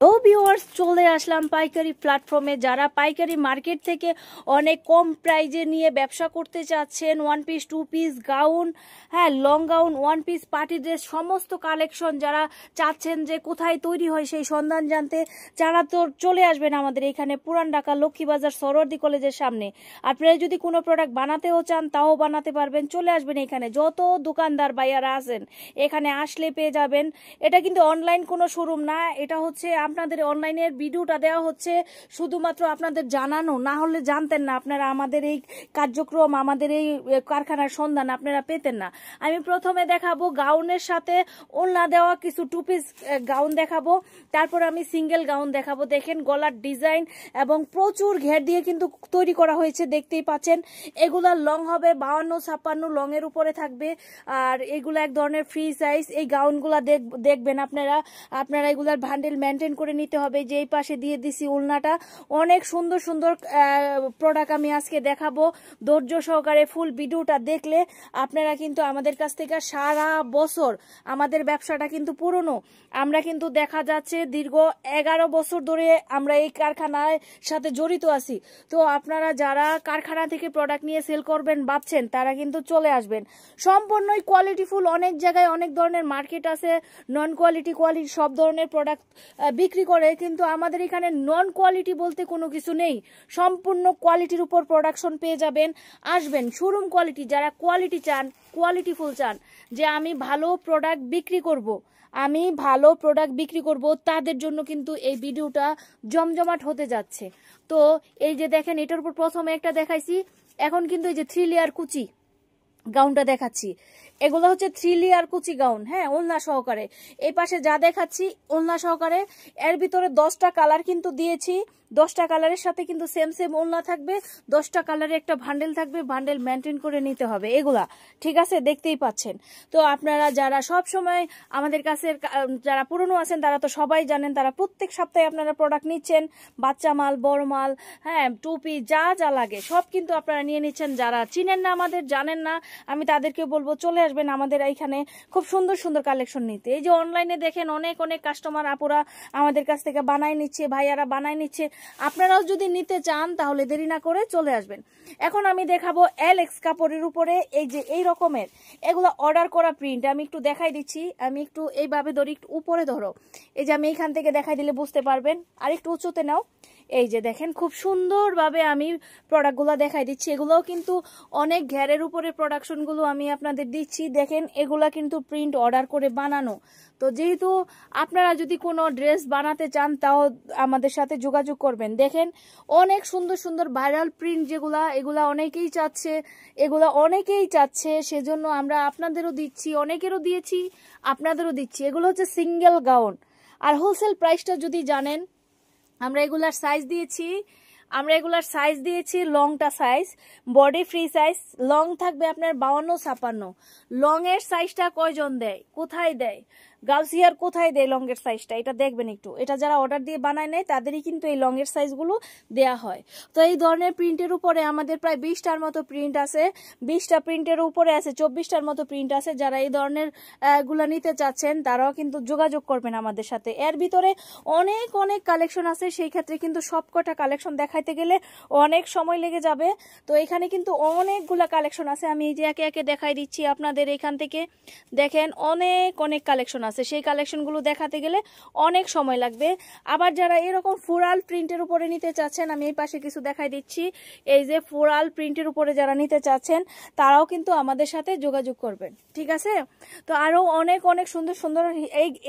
তো ভিউয়ার্স চলে আসলাম পাইকারি প্ল্যাটফর্মে। যারা পাইকারি মার্কেট থেকে অনেক কম প্রাইজে নিয়ে ব্যবসা করতে চাচ্ছেন, one piece, two piece, gown, হ্যাঁ long gown, one piece, party dress, সমস্ত কালেকশন যারা চাচ্ছেন যে কোথায় তৈরি হয় সেই সন্ধান জানতে, যারা তো চলে আসবেন আমাদের এখানে পুরান ঢাকা লক্ষ্মীবাজার সরোয়ার্দী কলেজের সামনে। আপনারা যদি কোনো প্রোডাক্ট বানাতেও চান তাও বানাতে পারবেন, চলে আসবেন এখানে। যত দোকানদার ভাইয়ারা আছেন এখানে আসলে পেয়ে যাবেন। এটা কিন্তু অনলাইন কোনো শোরুম না, এটা হচ্ছে আপনাদের অনলাইনের ভিডিওটা দেওয়া হচ্ছে শুধুমাত্র আপনাদের জানানো, না হলে জানতেন না আপনারা আমাদের এই কার্যক্রম, আমাদের এই কারখানার সন্ধান আপনারা পেতেন না। আমি প্রথমে দেখাবো গাউনের সাথে ওড়না দেওয়া কিছু টু পিস গাউন দেখাবো, তারপর আমি সিঙ্গেল গাউন দেখাবো। দেখেন গলার ডিজাইন এবং প্রচুর ঘের দিয়ে কিন্তু তৈরি করা হয়েছে, দেখতেই পাচ্ছেন। এগুলা লং হবে 52-56 লং এর উপরে থাকবে, আর এগুলো এক ধরনের ফ্রি সাইজ। এই গাউনগুলা দেখবেন আপনারা এগুলার ভান্ডেল মেনটেন করে নিতে হবে। যে এই পাশে দিয়ে দিছি উলনাটা, অনেক সুন্দর সুন্দর প্রোডাক্ট আমি আজকে দেখাবো। ধৈর্য সহকারে ফুল ভিডিওটা দেখলে আপনারা কিন্তু আমাদের কাছ থেকে সারা বছর, আমাদের ব্যবসাটা কিন্তু পুরনো, আমরা কিন্তু দেখা যাচ্ছে দীর্ঘ 11 বছর ধরে আমরা এই কারখানার সাথে জড়িত আছি। তো আপনারা যারা কারখানা থেকে প্রোডাক্ট নিয়ে সেল করবেন ভাবছেন, তারা কিন্তু চলে আসবেন। সম্পূর্ণই কোয়ালিটিফুল, অনেক জায়গায় অনেক ধরনের মার্কেট আছে, নন কোয়ালিটি কোয়ালিটি সব ধরনের প্রোডাক্ট বিক্রি করে, কিন্তু আমাদের এখানে নন কোয়ালিটি বলতে কোনো কিছু নেই। সম্পূর্ণ কোয়ালিটির উপর প্রোডাকশন পেয়ে যাবেন। আসবেন শোরুম কোয়ালিটি, যারা কোয়ালিটি চান, কোয়ালিটিফুল চান, যে আমি ভালো প্রোডাক্ট বিক্রি করব, আমি ভালো প্রোডাক্ট বিক্রি করব, তাদের জন্য কিন্তু এই ভিডিওটা জমজমাট হতে যাচ্ছে। তো এই যে দেখেন, এটার উপর প্রথমে একটা দেখাইছি, এখন কিন্তু এই যে 3 লেয়ার কুচি গাউনটা দেখাচ্ছি। এগুলো হচ্ছে 3 লেয়ার কুচি গাউন, হ্যাঁ ওলনা সহকারে। এই পাশে যা দেখাচ্ছি ওলনা সহকারে, এর ভিতরে 10টা কালার কিন্তু দিয়েছি। 10টা কালারের সাথে কিন্তু সেম সেম ওলনা থাকবে, 10টা কালারে একটা ভান্ডেল থাকবে, ভান্ডেল মেনটেন করে নিতে হবে এগুলা, ঠিক আছে, দেখতেই পাচ্ছেন। তো আপনারা যারা সব সময় আমাদের কাছে যারা পুরনো আছেন তারা তো সবাই জানেন, তারা প্রত্যেক সপ্তাহে আপনারা প্রোডাক্ট নিচ্ছেন, বাচ্চা মাল, বড় মাল, হ্যাঁ টুপি, যা যা লাগে সব কিন্তু আপনারা নিয়ে নিচ্ছেন। যারা চিনেন না, আমাদের জানেন না, আমি তাদেরকে বলবো চলে আসবেন আমাদের এইখানে খুব সুন্দর সুন্দর কালেকশন নিতে। এই যে অনলাইনে দেখেন অনেক অনেক কাস্টমার আপুরা আমাদের কাছ থেকে বানাই নিচ্ছে, ভাইয়ারা বানাই নিচ্ছে। আপনারাও যদি নিতে চান তাহলে দেরি না করে চলে আসবেন। এখন আমি দেখাবো এলএক্স কাপড়ের উপরে এই যে এই রকমের এগুলো অর্ডার করা প্রিন্ট। আমি একটু দেখাই দিচ্ছি, আমি একটু এইভাবে ধরি, একটু উপরে ধরো, এই যে আমি এইখান থেকে দেখাই দিলে বুঝতে পারবেন, আর একটু উঁচুতে নাও। এই যে দেখেন খুব সুন্দরভাবে আমি প্রোডাক্টগুলো দেখাই দিচ্ছি। এগুলোও কিন্তু অনেক ঘেরের উপরে প্রোডাকশনগুলো আমি আপনাদের দিচ্ছি। দেখেন এগুলা কিন্তু প্রিন্ট অর্ডার করে বানানো। তো যেহেতু আপনারা যদি কোনো ড্রেস বানাতে চান তাও আমাদের সাথে যোগাযোগ করবেন। দেখেন অনেক সুন্দর সুন্দর ভাইরাল প্রিন্ট যেগুলা, এগুলা অনেকেই চাচ্ছে, এগুলা অনেকেই চাচ্ছে, সেজন্য আমরা আপনাদেরও দিচ্ছি, অনেকেরও দিয়েছি, আপনাদেরও দিচ্ছি। এগুলো হচ্ছে সিঙ্গেল গাউন। আর হোলসেল প্রাইসটা যদি জানেন, আমরা এগুলার সাইজ দিয়েছি লংটা size, body free size. Long থাকবে আপনার 52-56। লং এর সাইজটা কয়জন দেয়, কোথায় দেয়, গার্লস ইয়ার কোথায় দেয় লং এর সাইজটা, এটা দেখবেন একটু। এটা যারা অর্ডার দিয়ে বানায় নেয় তাদেরই কিন্তু এই লং এর সাইজগুলো দেয়া হয়। তো এই ধরনের প্রিন্টের উপরে আমাদের প্রায় 20টার মতো প্রিন্ট আছে, 20টা প্রিন্টের উপরে আছে 24টার মতো প্রিন্ট আছে। যারা এই ধরনের গুলা নিতে চাচ্ছেন তারাও কিন্তু যোগাযোগ করবেন আমাদের সাথে। এর ভিতরে অনেক অনেক কালেকশন আছে, সেই ক্ষেত্রে কিন্তু সবকটা কালেকশন দেখাইতে গেলে অনেক সময় লেগে যাবে। তো এখানে কিন্তু অনেকগুলা কালেকশন আছে, আমি এই যে একে একে দেখাই দিচ্ছি আপনাদের। এখান থেকে দেখেন অনেক অনেক কালেকশন আছে, সেই কালেকশনগুলো দেখাতে গেলে অনেক সময় লাগবে। আবার যারা এরকম ফ্লোরাল প্রিন্টের উপরে নিতে চাচ্ছেন, আমি এই পাশে কিছু দেখাই দিচ্ছি। এই যে ফ্লোরাল প্রিন্টের উপরে যারা নিতে চাচ্ছেন তারাও কিন্তু আমাদের সাথে যোগাযোগ করবেন, ঠিক আছে। তো আরো অনেক অনেক সুন্দর সুন্দর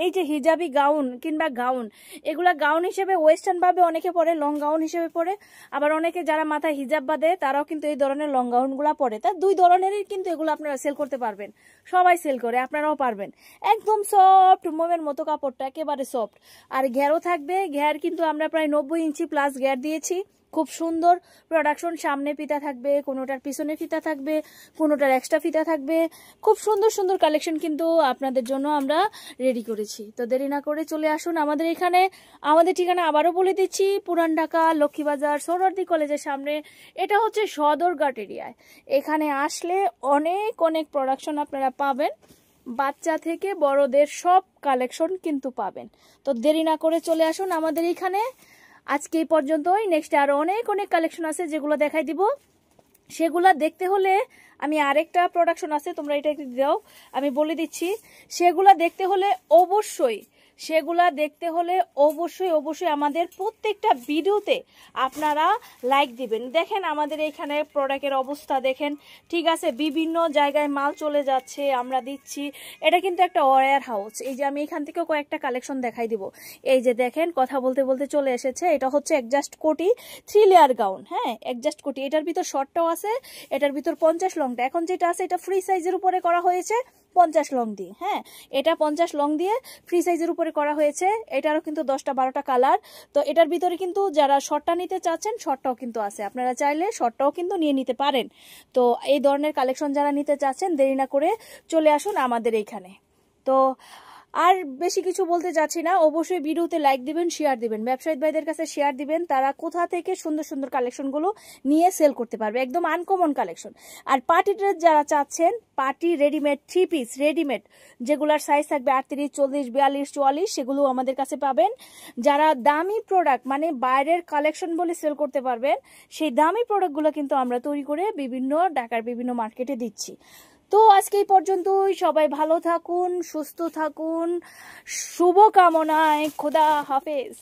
এই যে হিজাবি গাউন কিংবা গাউন, এগুলা গাউন হিসেবে ওয়েস্টার্ন ভাবে অনেকে পরে, লং গাউন হিসেবে পরে। আবার অনেকে যারা মাথায় হিজাব বাঁধে তারাও কিন্তু এই ধরনের লং গাউন গুলা পরে। তা দুই ধরনেরই কিন্তু এগুলো আপনারা সেল করতে পারবেন, সবাই সেল করে, আপনারাও পারবেন। একদম সফট মোমের মতো কাপড়টা, একেবারে সফট। আর ঘেরও থাকবে, ঘের কিন্তু আমরা প্রায় 90 ইঞ্চি প্লাস ঘের দিয়েছি। খুব সুন্দর প্রোডাকশন, সামনে ফিতা থাকবে, কোনোটার পিছনে ফিতা থাকবে, কোনোটার এক্সট্রা ফিতা থাকবে। খুব সুন্দর সুন্দর কালেকশন কিন্তু আপনাদের জন্য আমরা রেডি করেছি। তো দেরি না করে চলে আসুন আমাদের এখানে। আমাদের ঠিকানা আবারও বলে দিচ্ছি, পুরান ঢাকা লক্ষ্মীবাজার সরোয়ার্দী কলেজের সামনে। এটা হচ্ছে সদরঘাট এরিয়ায়। এখানে আসলে অনেক অনেক প্রোডাকশন আপনারা পাবেন। বাচ্চা থেকে বড়দের সব কালেকশন কিন্তু পাবেন। তো দেরি না করে চলে আসুন আমাদের এইখানে। আজকে এই পর্যন্তই, নেক্সটে আরো অনেক অনেক কালেকশন আছে যেগুলো দেখাই দিব। সেগুলা দেখতে হলে আমি আরেকটা প্রোডাকশন আছে, তোমরা এটা একটু দাও, আমি বলে দিচ্ছি। সেগুলা দেখতে হলে অবশ্যই অবশ্যই আমাদের প্রত্যেকটা ভিডিওতে আপনারা লাইক দিবেন। দেখেন আমাদের এইখানে প্রোডাক্টের অবস্থা দেখেন, ঠিক আছে, বিভিন্ন জায়গায় মাল চলে যাচ্ছে, আমরা দিচ্ছি। এটা কিন্তু একটা ওয়্যার হাউস। এই যে আমি এখান থেকেও কয়েকটা কালেকশন দেখাই দিব। এই যে দেখেন, কথা বলতে বলতে চলে এসেছে। এটা হচ্ছে অ্যাডজাস্ট কোটি 3 লেয়ার গাউন। হ্যাঁ, অ্যাডজাস্ট কোটি, এটার ভিতর শর্টটাও আছে, এটার ভিতর 50 লংটা। এখন যেটা আছে এটা ফ্রি সাইজের উপরে করা হয়েছে 50 লং দিয়ে। হ্যাঁ, এটা 50 লং দিয়ে ফ্রি সাইজের উপরে করা হয়েছে। এটারও কিন্তু 10টা 12টা কালার। তো এটার ভিতরে কিন্তু যারা শর্টটা নিতে চাচ্ছেন শর্টটাও কিন্তু আছে, আপনারা চাইলে শর্টটাও কিন্তু নিয়ে নিতে পারেন। তো এই ধরনের কালেকশন যারা নিতে চাচ্ছেন দেরি না করে চলে আসুন আমাদের এইখানে। তো আর বেশি কিছু বলতে যাচ্ছি না, অবশ্যই ভিডিওতে লাইক দিবেন, শেয়ার দিবেন, ব্যবসায়ী ভাইদের কাছে শেয়ার দিবেন, তারা কোথা থেকে সুন্দর সুন্দর কালেকশনগুলো নিয়ে সেল করতে পারবে, একদম আনকমন কালেকশন। আর পার্টি ড্রেস যারা চাচ্ছেন, পার্টি রেডিমেড 3 পিস রেডিমেড, যেগুলোর সাইজ থাকবে 38, 40, 42, 44, সেগুলো আমাদের কাছে পাবেন। যারা দামি প্রোডাক্ট মানে বাইরের কালেকশন বলে সেল করতে পারবেন, সেই দামি প্রোডাক্টগুলো কিন্তু আমরা তৈরি করে বিভিন্ন ঢাকার বিভিন্ন মার্কেটে দিচ্ছি। তো আজকে এই পর্যন্তই, সবাই ভালো থাকুন, সুস্থ থাকুন, শুভকামনায়, খোদা হাফেজ।